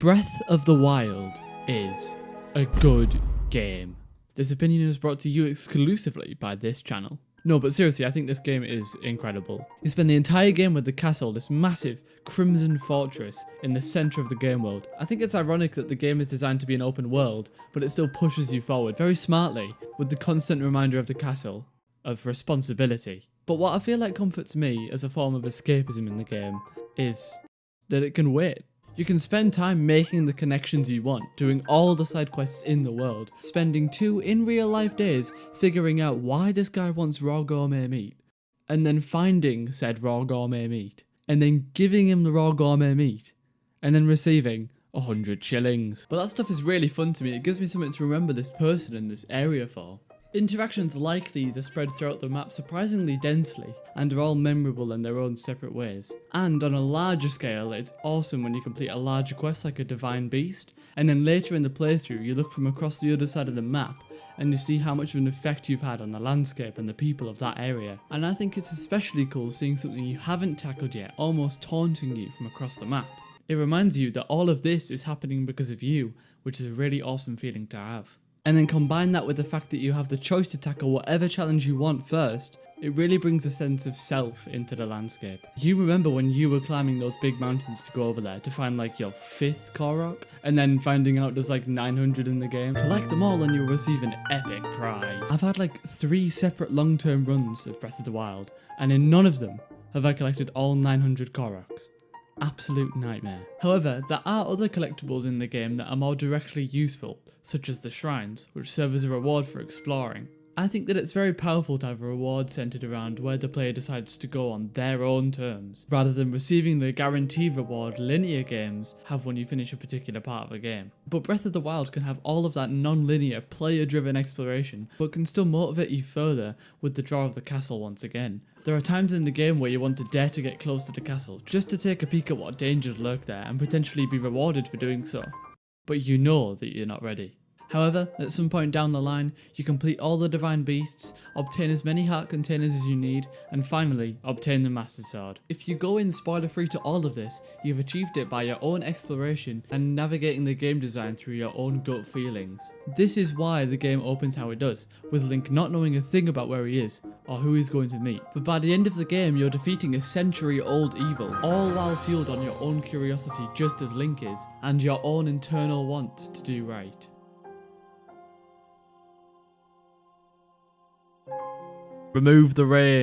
Breath of the Wild is a good game. This opinion is brought to you exclusively by this channel. No, but seriously, I think this game is incredible. You spend the entire game with the castle, this massive crimson fortress in the center of the game world. I think it's ironic that the game is designed to be an open world, but it still pushes you forward very smartly with the constant reminder of the castle of responsibility. But what I feel like comforts me as a form of escapism in the game is that it can wait. You can spend time making the connections you want, doing all the side quests in the world, spending 2 in real life days figuring out why this guy wants raw gourmet meat, and then finding said raw gourmet meat, and then giving him the raw gourmet meat, and then receiving 100 shillings. But that stuff is really fun to me. It gives me something to remember this person in this area for. Interactions like these are spread throughout the map surprisingly densely, and are all memorable in their own separate ways. And on a larger scale, it's awesome when you complete a larger quest like a Divine Beast, and then later in the playthrough you look from across the other side of the map, and you see how much of an effect you've had on the landscape and the people of that area. And I think it's especially cool seeing something you haven't tackled yet almost taunting you from across the map. It reminds you that all of this is happening because of you, which is a really awesome feeling to have. And then combine that with the fact that you have the choice to tackle whatever challenge you want first, it really brings a sense of self into the landscape. You remember when you were climbing those big mountains to go over there to find like your 5th Korok, and then finding out there's like 900 in the game? Collect them all and you'll receive an epic prize. I've had like 3 separate long-term runs of Breath of the Wild, and in none of them have I collected all 900 Koroks. Absolute nightmare. However, there are other collectibles in the game that are more directly useful, such as the shrines, which serve as a reward for exploring. I think that it's very powerful to have a reward centered around where the player decides to go on their own terms, rather than receiving the guaranteed reward linear games have when you finish a particular part of a game. But Breath of the Wild can have all of that non-linear, player-driven exploration, but can still motivate you further with the draw of the castle once again. There are times in the game where you want to dare to get close to the castle, just to take a peek at what dangers lurk there and potentially be rewarded for doing so. But you know that you're not ready. However, at some point down the line, you complete all the Divine Beasts, obtain as many heart containers as you need, and finally, obtain the Master Sword. If you go in spoiler free to all of this, you've achieved it by your own exploration and navigating the game design through your own gut feelings. This is why the game opens how it does, with Link not knowing a thing about where he is, or who he's going to meet. But by the end of the game, you're defeating a century-old evil, all while fueled on your own curiosity just as Link is, and your own internal want to do right. Remove the rain.